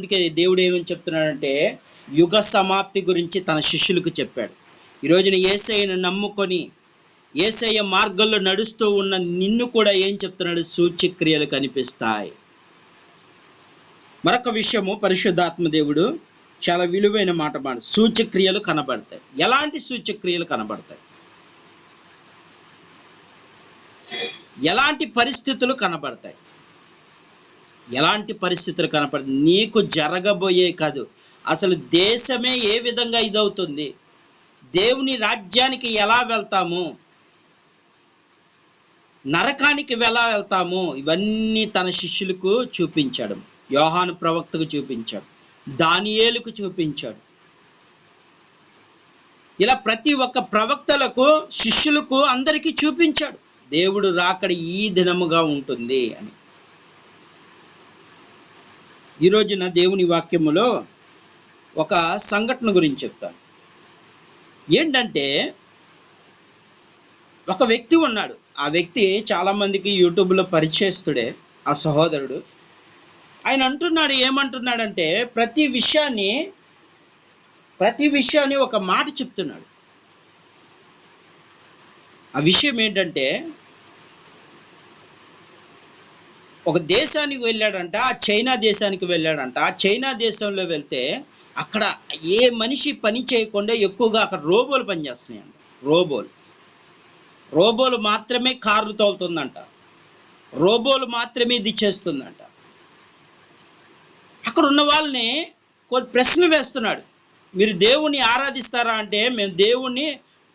అందుకే దేవుడు ఏమని చెప్తున్నాడంటే యుగ సమాప్తి గురించి తన శిష్యులకు చెప్పాడు. ఈ రోజున యేసయ్యను నమ్ముకొని యేసయ్య మార్గంలో నడుస్తూ ఉన్న నిన్ను కూడా ఏం చెప్తున్నాడు? సూచక్రియలు కనిపిస్తాయి. మరొక విషయము, పరిశుద్ధాత్మ దేవుడు చాలా విలువైన మాట సూచక్రియలు కనబడతాయి. ఎలాంటి సూచక్రియలు కనబడతాయి? ఎలాంటి పరిస్థితులు కనబడతాయి? ఎలాంటి పరిస్థితులు కనపడతాయి? నీకు జరగబోయే కాదు, అసలు దేశమే ఏ విధంగా ఇదవుతుంది, దేవుని రాజ్యానికి ఎలా వెళ్తాము, నరకానికి ఎలా వెళ్తాము, ఇవన్నీ తన శిష్యులకు చూపించాడు. యోహాను ప్రవక్తకు చూపించాడు, దానియేలుకు చూపించాడు. ఇలా ప్రతి ఒక్క ప్రవక్తలకు, శిష్యులకు, అందరికీ చూపించాడు దేవుడు రాకడ ఈ దినముగా ఉంటుంది అని. ఈ రోజున దేవుని వాక్యములో ఒక సంఘటన గురించి చెప్తాను. ఏంటంటే ఒక వ్యక్తి ఉన్నాడు. ఆ వ్యక్తి చాలామందికి యూట్యూబ్లో పరిచయస్తుడే. ఆ సహోదరుడు ఆయన అంటున్నాడు, ఏమంటున్నాడంటే ప్రతి విషయాన్ని ఒక మాట చెప్తున్నాడు. ఆ విషయం ఏంటంటే ఒక దేశానికి వెళ్ళాడంట, ఆ చైనా దేశానికి వెళ్ళాడంట. ఆ చైనా దేశంలో వెళ్తే అక్కడ ఏ మనిషి పని చేయకుండా ఎక్కువగా అక్కడ రోబోలు పనిచేస్తున్నాయంట. రోబోలు మాత్రమే కార్లు తోలుతుందంట, రోబోలు మాత్రమే ఇది చేస్తుందంట. అక్కడ ఉన్న వాళ్ళని కొన్ని ప్రశ్నలు వేస్తున్నాడు. మీరు దేవుణ్ణి ఆరాధిస్తారా అంటే, మేము దేవుణ్ణి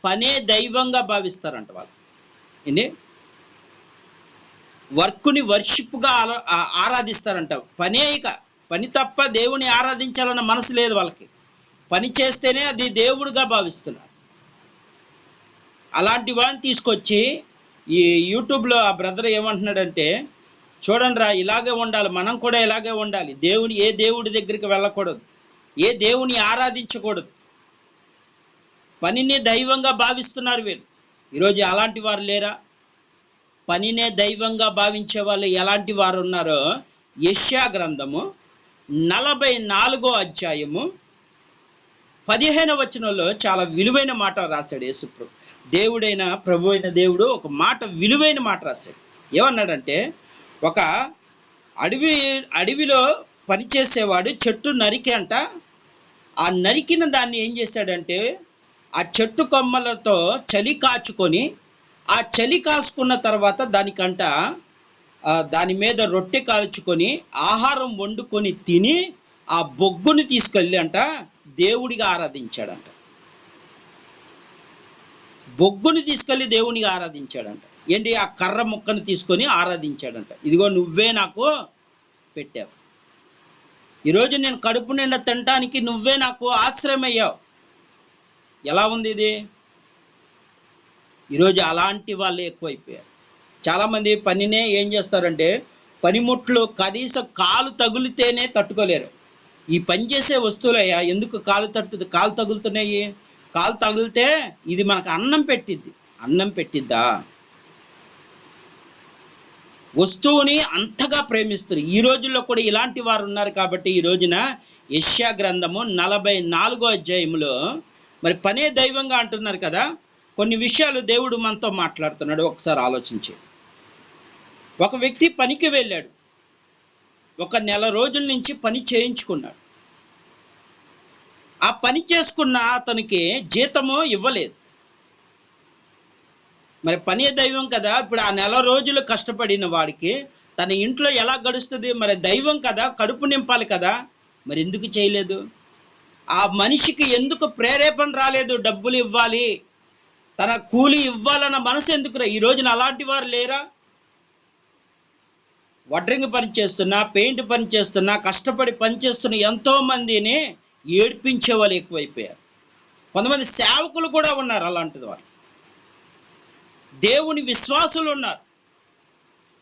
పనే దైవంగా భావిస్తారంట వాళ్ళు. ఏంటి? వర్క్ని వర్షిప్గా ఆరాధిస్తారంట. పని తప్ప దేవుని ఆరాధించాలన్న మనసు లేదు వాళ్ళకి. పని చేస్తేనే అది దేవుడిగా భావిస్తున్నారు. అలాంటి వాడిని తీసుకొచ్చి ఈ యూట్యూబ్లో ఆ బ్రదర్ ఏమంటున్నాడంటే, చూడండి రా, ఇలాగే ఉండాలి, మనం కూడా ఇలాగే ఉండాలి, ఏ దేవుడి దగ్గరికి వెళ్ళకూడదు, ఏ దేవుని ఆరాధించకూడదు, పనిని దైవంగా భావిస్తున్నారు వీళ్ళు. ఈరోజు అలాంటి వారు లేరా? పనినే దైవంగా భావించే వాళ్ళు ఎలాంటి వారు ఉన్నారో యెషయా గ్రంథము 44వ అధ్యాయము 15వ వచనంలో చాలా విలువైన మాట రాశాడు యేసుప్రభు. దేవుడైన ప్రభు అయిన దేవుడు ఒక మాట, విలువైన మాట రాశాడు. ఏమన్నాడంటే, ఒక అడవిలో పనిచేసేవాడు చెట్టు నరికి అంట. ఆ నరికిన దాన్ని ఏం చేశాడంటే, ఆ చెట్టు కొమ్మలతో చలి కాచుకొని, ఆ చలి కాసుకున్న తర్వాత దానికంట దాని మీద రొట్టె కాల్చుకొని ఆహారం వండుకొని తిని ఆ బొగ్గుని తీసుకెళ్ళి అంట దేవుడిగా ఆరాధించాడంట. బొగ్గుని తీసుకెళ్ళి దేవునిగా ఆరాధించాడంట. ఏంటి? ఆ కర్ర ముక్కను తీసుకొని ఆరాధించాడంట. ఇదిగో నువ్వే నాకు పెట్టావు, ఈరోజు నేను కడుపు నిండా తినటానికి నువ్వే నాకు ఆశ్రయం అయ్యావు. ఎలా ఉంది ఇది? ఈరోజు అలాంటి వాళ్ళే ఎక్కువైపోయారు. చాలామంది పనినే ఏం చేస్తారంటే, పనిముట్లు కనీసం కాలు తగిలితేనే తట్టుకోలేరు. ఈ పని చేసే వస్తువులయ్యా, ఎందుకు కాలు తగులుతున్నాయి? కాలు తగిలితే ఇది మనకు అన్నం పెట్టిద్దా? వస్తువుని అంతగా ప్రేమిస్తారు. ఈ రోజుల్లో కూడా ఇలాంటి వారు ఉన్నారు. కాబట్టి ఈ రోజున యెషయా గ్రంథము 44వ అధ్యాయంలో మరి పనే దైవంగా అంటున్నారు కదా, కొన్ని విషయాలు దేవుడు మనతో మాట్లాడుతున్నాడు. ఒకసారి ఆలోచించి, ఒక వ్యక్తి పనికి వెళ్ళాడు, ఒక నెల రోజుల నుంచి పని చేయించుకున్నాడు. ఆ పని చేసుకున్న అతనికి జీతము ఇవ్వలేదు. మరి పనే దైవం కదా, ఇప్పుడు ఆ నెల రోజులు కష్టపడిన వాడికి తన ఇంట్లో ఎలా గడుస్తుంది? మరి దైవం కదా, కడుపు నింపాలి కదా, మరి ఎందుకు చేయలేదు? ఆ మనిషికి ఎందుకు ప్రేరేపణ రాలేదు? డబ్బులు ఇవ్వాలి, తన కూలి ఇవ్వాలన్న మనసు ఎందుకురా? ఈ రోజున అలాంటి వారు లేరా? వడ్రింగ్ పని చేస్తున్నా, పెయింట్ పని చేస్తున్నా, కష్టపడి పని చేస్తున్న ఎంతో మందిని ఏడ్పించే వాళ్ళు ఎక్కువైపోయారు. కొంతమంది సేవకులు కూడా ఉన్నారు అలాంటి వారు. దేవుని విశ్వాసులు ఉన్నారు,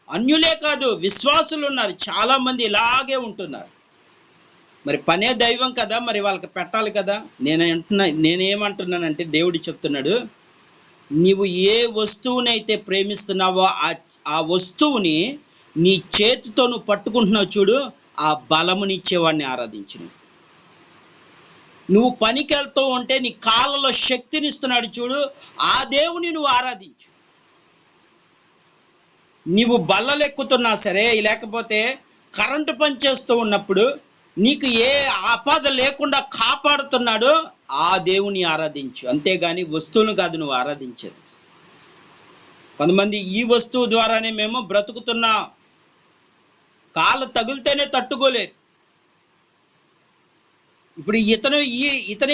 అన్యులే కాదు విశ్వాసులు ఉన్నారు. చాలామంది ఇలాగే ఉంటున్నారు. మరి పనే దైవం కదా, మరి వాళ్ళకి పెట్టాలి కదా. నేనేమంటున్నానంటే, దేవుడు చెప్తున్నాడు, నీవు ఏ వస్తువునైతే ప్రేమిస్తున్నావో ఆ వస్తువుని నీ చేతితో నువ్వు పట్టుకుంటున్నావు చూడు, ఆ బలమునిచ్చేవాడిని ఆరాధించును. నువ్వు పనికి వెళ్తూ ఉంటే నీ కాళ్ళలో శక్తినిస్తున్నాడు చూడు, ఆ దేవుని నువ్వు ఆరాధించు. నీవు బల్లలెక్కుతున్నా సరే, లేకపోతే కరెంటు పని చేస్తూ ఉన్నప్పుడు నీకు ఏ ఆపద లేకుండా కాపాడుతున్నాడో ఆ దేవుని ఆరాధించు. అంతేగాని వస్తువును కాదు నువ్వు ఆరాధించేది. కొంతమంది ఈ వస్తువు ద్వారానే మేము బ్రతుకుతున్నాం, కాళ్ళు తగిలితేనే తట్టుకోలేదు. ఇప్పుడు ఇతను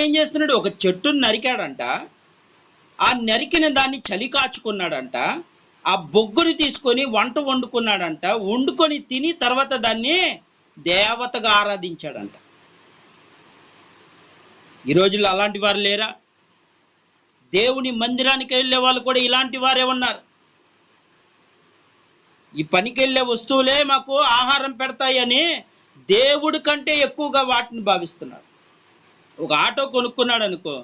ఏం చేస్తున్నాడు? ఒక చెట్టును నరికాడంట, ఆ నరికిన దాన్ని చలి కాచుకున్నాడంట, ఆ బొగ్గుని తీసుకొని వంట వండుకున్నాడంట, వండుకొని తిని తర్వాత దాన్ని దేవతగా ఆరాధించాడంట. ఈ రోజుల్లో అలాంటి వారు లేరా? దేవుని మందిరానికి వెళ్ళే వాళ్ళు కూడా ఇలాంటి వారే ఉన్నారు. ఈ పనికి వెళ్ళే వస్తువులే మాకు ఆహారం పెడతాయని దేవుడి కంటే ఎక్కువగా వాటిని భావిస్తున్నాడు. ఒక ఆటో కొనుక్కున్నాడు అనుకో,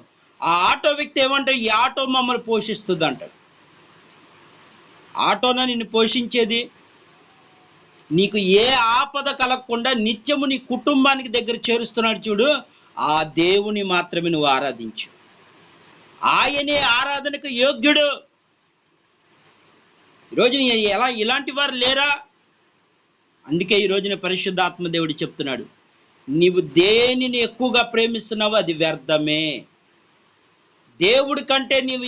ఆ ఆటో వ్యక్తి ఏమంటాడు? ఈ ఆటో మమ్మల్ని పోషిస్తుంది అంటాడు. ఆటోన నిన్ను పోషించేది? నీకు ఏ ఆపద కలగకుండా నిత్యము నీ కుటుంబానికి దగ్గర చేరుస్తున్నాడు చూడు, ఆ దేవుని మాత్రమే నువ్వు ఆరాధించు. ఆయనే ఆరాధనకు యోగ్యుడు. ఈరోజు ఇలాంటి వారు లేరా? అందుకే ఈ రోజున పరిశుద్ధాత్మ దేవుడు చెప్తున్నాడు, నీవు దేనిని ఎక్కువగా ప్రేమిస్తున్నావో అది వ్యర్థమే. దేవుడి కంటే నీవు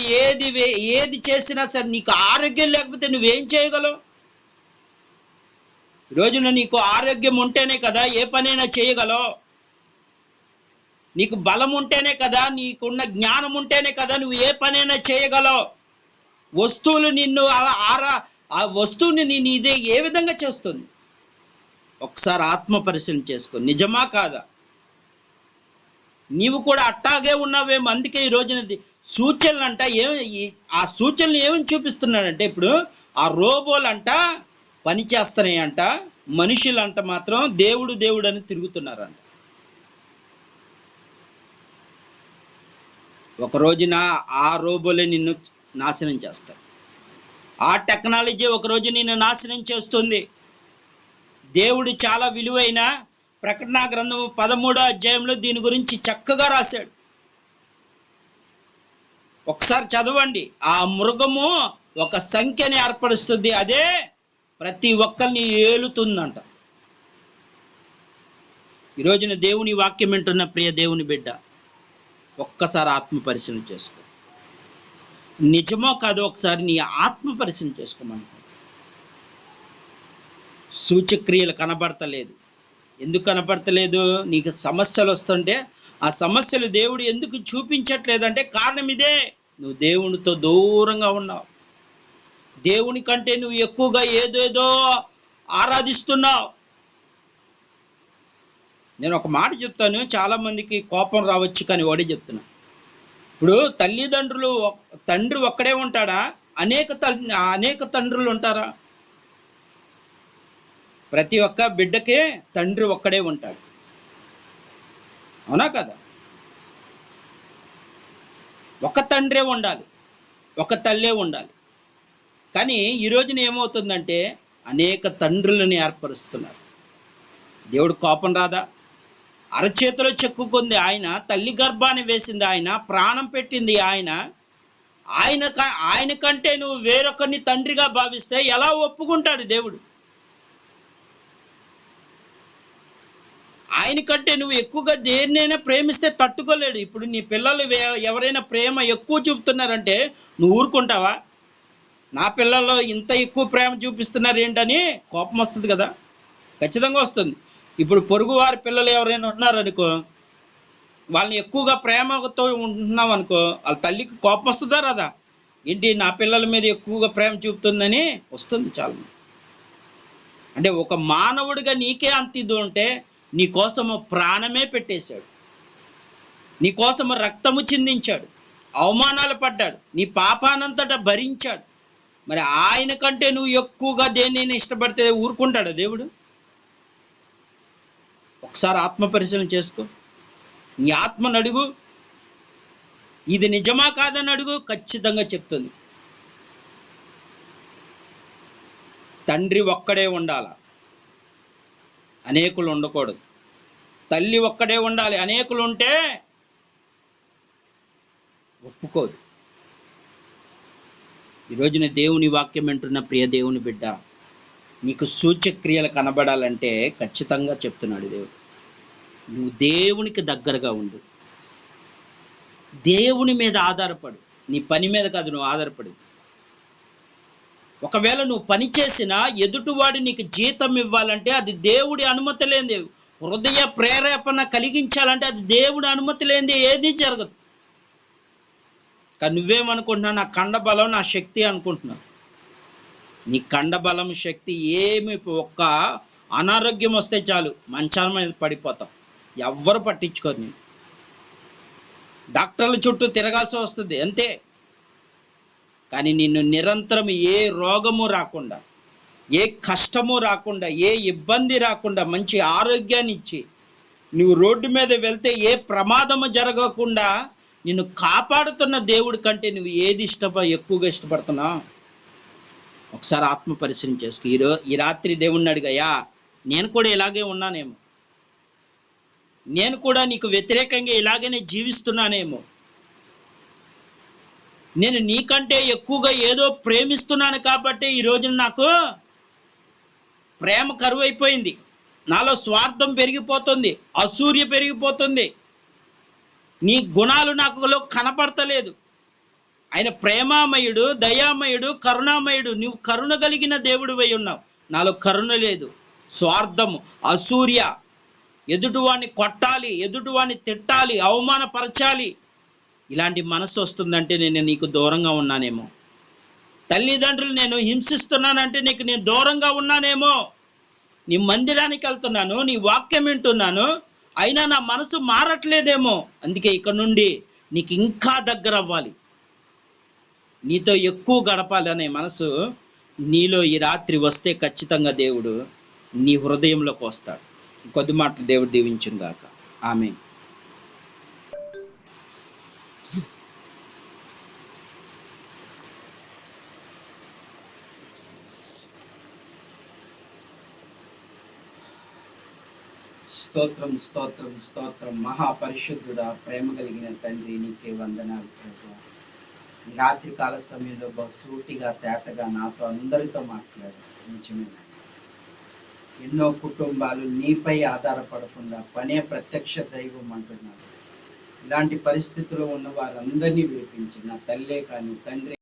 ఏది చేసినా సరే, నీకు ఆరోగ్యం లేకపోతే నువ్వేం చేయగలవు? రోజున నీకు ఆరోగ్యం ఉంటేనే కదా ఏ పనైనా చేయగలవు. నీకు బలం ఉంటేనే కదా, నీకున్న జ్ఞానం ఉంటేనే కదా నువ్వు ఏ పనైనా చేయగలవు. వస్తువులు నిన్ను ఆ వస్తువుని నేను ఇదే ఏ విధంగా చేస్తుంది? ఒకసారి ఆత్మ పరిశీలన చేసుకో, నిజమా కాదా? నీవు కూడా అట్టాగే ఉన్నావేమో. అందుకే ఈ రోజున సూచనలు అంట ఆ సూచనలు ఏమని చూపిస్తున్నాడంటే, ఇప్పుడు ఆ రోబోలంట పని చేస్తున్నాయంట, మనుషులంట మాత్రం దేవుడు దేవుడు అని తిరుగుతున్నారంట. ఒక రోజున ఆ రోబోలే నిన్ను నాశనం చేస్తాయి. ఆ టెక్నాలజీ ఒక రోజు నిన్ను నాశనం చేస్తుంది. దేవుడు చాలా విలువైన ప్రకటన గ్రంథము 13వ అధ్యాయంలో దీని గురించి చక్కగా రాశాడు. ఒకసారి చదవండి. ఆ మృగము ఒక సంఖ్యని ఏర్పరుస్తుంది, అదే ప్రతి ఒక్కరిని ఏలుతుందంట. ఈరోజున దేవుని వాక్యం వింటున్న ప్రియ దేవుని బిడ్డ, ఒక్కసారి ఆత్మ పరిశీలన చేసుకో. నిజమో కాదో ఒకసారి నీ ఆత్మ పరిశీలన చేసుకోమని. సూచక్రియలు కనబడతలేదు. ఎందుకు కనబడతలేదు? నీకు సమస్యలు వస్తుంటే ఆ సమస్యలు దేవుడు ఎందుకు చూపించట్లేదంటే కారణం ఇదే, నువ్వు దేవునితో దూరంగా ఉన్నావు. దేవుని కంటే నువ్వు ఎక్కువగా ఏదేదో ఆరాధిస్తున్నావు. నేను ఒక మాట చెప్తాను, చాలా మందికి కోపం రావచ్చు, కానీ ఒకటే చెప్తున్నా. ఇప్పుడు తల్లిదండ్రులు, తండ్రి ఒక్కడే ఉంటాడా? అనేక తండ్రులు ఉంటారా? ప్రతి ఒక్క బిడ్డకే తండ్రి ఒక్కడే ఉంటాడు, అవునా కదా? ఒక తండ్రే ఉండాలి, ఒక తల్లే ఉండాలి. కానీ ఈ రోజున ఏమవుతుందంటే అనేక తండ్రులను ఏర్పరుస్తున్నారు. దేవుడు కోపం రాదా? అరచేతిలో చెక్కుకుంది ఆయన, తల్లి గర్భాన్ని వేసింది ఆయన, ప్రాణం పెట్టింది ఆయన. ఆయన కంటే నువ్వు వేరొకరిని తండ్రిగా భావిస్తే ఎలా ఒప్పుకుంటాడు దేవుడు? ఆయన కంటే నువ్వు ఎక్కువగా దేన్నైనా ప్రేమిస్తే తట్టుకోలేడు. ఇప్పుడు నీ పిల్లలు ఎవరైనా ప్రేమ ఎక్కువ చూపుతున్నారంటే నువ్వు ఊరుకుంటావా? నా పిల్లల్లో ఇంత ఎక్కువ ప్రేమ చూపిస్తున్నారు ఏంటని కోపం వస్తుంది కదా, ఖచ్చితంగా వస్తుంది. ఇప్పుడు పొరుగు వారి పిల్లలు ఎవరైనా ఉన్నారనుకో, వాళ్ళని ఎక్కువగా ప్రేమతో ఉంటున్నాం అనుకో, వాళ్ళ తల్లికి కోపం వస్తుందా రాదా? ఏంటి నా పిల్లల మీద ఎక్కువగా ప్రేమ చూపుతుందని వస్తుంది చాలా. అంటే ఒక మానవుడిగా నీకే అంత ఇది ఉంటే నీ కోసము ప్రాణమే పెట్టేశాడు, నీ కోసము రక్తము చిందించాడు, అవమానాలు పడ్డాడు, నీ పాపానంతటా భరించాడు. మరి ఆయన కంటే నువ్వు ఎక్కువగా దేన్నైనా ఇష్టపడితే ఊరుకుంటాడా దేవుడు? ఒకసారి ఆత్మ పరిశీలన చేసుకో. నీ ఆత్మను అడుగు, ఇది నిజమా కాదని అడుగు, ఖచ్చితంగా చెప్తుంది. తండ్రి ఒక్కడే ఉండాల. అనేకులు ఉండకూడదు. తల్లి ఒక్కడే ఉండాలి. అనేకులు ఉంటే ఒప్పుకోదు. ఈరోజున దేవుని వాక్యం వింటున్న ప్రియ దేవుని బిడ్డ, నీకు సూచక్రియలు కనబడాలంటే ఖచ్చితంగా చెప్తున్నాడు దేవుడు, నువ్వు దేవునికి దగ్గరగా ఉండు, దేవుని మీద ఆధారపడు. నీ పని మీద కాదు నువ్వు ఆధారపడు. ఒకవేళ నువ్వు పని చేసినా ఎదుటివాడు నీకు జీతం ఇవ్వాలంటే అది దేవుడి అనుమతి లేనిది, హృదయ ప్రేరేపణ కలిగించాలంటే అది దేవుడి అనుమతి లేనిది ఏది జరగదు. కానీ నువ్వేమనుకుంటున్నావు? నా కండబలం నా శక్తి అనుకుంటున్నావు. నీ కండబలం శక్తి ఏమి, ఒక్క అనారోగ్యం వస్తే చాలు మంచాల మీద పడిపోతాం, ఎవ్వరు పట్టించుకోరు. నేను డాక్టర్ల చుట్టూ తిరగాల్సి వస్తుంది అంతే. కానీ నిన్ను నిరంతరం ఏ రోగము రాకుండా, ఏ కష్టము రాకుండా, ఏ ఇబ్బంది రాకుండా మంచి ఆరోగ్యాన్ని ఇచ్చి నువ్వు రోడ్డు మీద వెళ్తే ఏ ప్రమాదము జరగకుండా నిన్ను కాపాడుతున్న దేవుడి కంటే నువ్వు ఏది ఎక్కువగా ఇష్టపడుతున్నావు? ఒకసారి ఆత్మ పరిశీలన చేసుకో. ఈ రాత్రి దేవుణ్ణి అడిగాయా, నేను కూడా ఇలాగే ఉన్నానేమో, నేను కూడా నీకు వ్యతిరేకంగా ఇలాగనే జీవిస్తున్నానేమో, నేను నీకంటే ఎక్కువగా ఏదో ప్రేమిస్తున్నాను కాబట్టి ఈ రోజున నాకు ప్రేమ కరువైపోయింది, నాలో స్వార్థం పెరిగిపోతుంది, అసూర్య పెరిగిపోతుంది, నీ గుణాలు నాకులో కనపడతలేదు. ఆయన ప్రేమామయుడు, దయామయుడు, కరుణామయుడు. నువ్వు కరుణ కలిగిన దేవుడు అయి ఉన్నావు, నాలో కరుణ లేదు, స్వార్థము, అసూర్య, ఎదుటివాడిని కొట్టాలి, ఎదుటివాడిని తిట్టాలి, అవమానపరచాలి, ఇలాంటి మనసు వస్తుందంటే నేను నీకు దూరంగా ఉన్నానేమో. తల్లిదండ్రులు నేను హింసిస్తున్నానంటే నేను దూరంగా ఉన్నానేమో. నీ మందిరానికి వెళ్తున్నాను, నీ వాక్యం వింటున్నాను, అయినా నా మనసు మారట్లేదేమో. అందుకే ఇక నుండి నీకు ఇంకా దగ్గర అవ్వాలి, నీతో ఎక్కువ గడపాలి అనే మనసు నీలో ఈ రాత్రి వస్తే ఖచ్చితంగా దేవుడు నీ హృదయంలోకి వస్తాడు. కొద్ది మాటలు దేవుడు దీవించును గాక. ఆమేన్. స్తోత్రం స్తోత్రం స్తోత్రం. మహాపరిశుద్ధుడా, ప్రేమ కలిగిన తండ్రి, నీకే వందనాలు ప్రభువా. ఈ రాత్రి కాల సమయంలో బహుసూటిగా తేటగా నాతో అందరితో మాట్లాడారు. నిజమే, ఎన్నో కుటుంబాలు నీపై ఆధారపడకుండా పనే ప్రత్యక్ష దైవం అంటున్నారు. ఇలాంటి పరిస్థితుల్లో ఉన్న వారందరినీ విడిపించి, నా తల్లే కానీ తండ్రి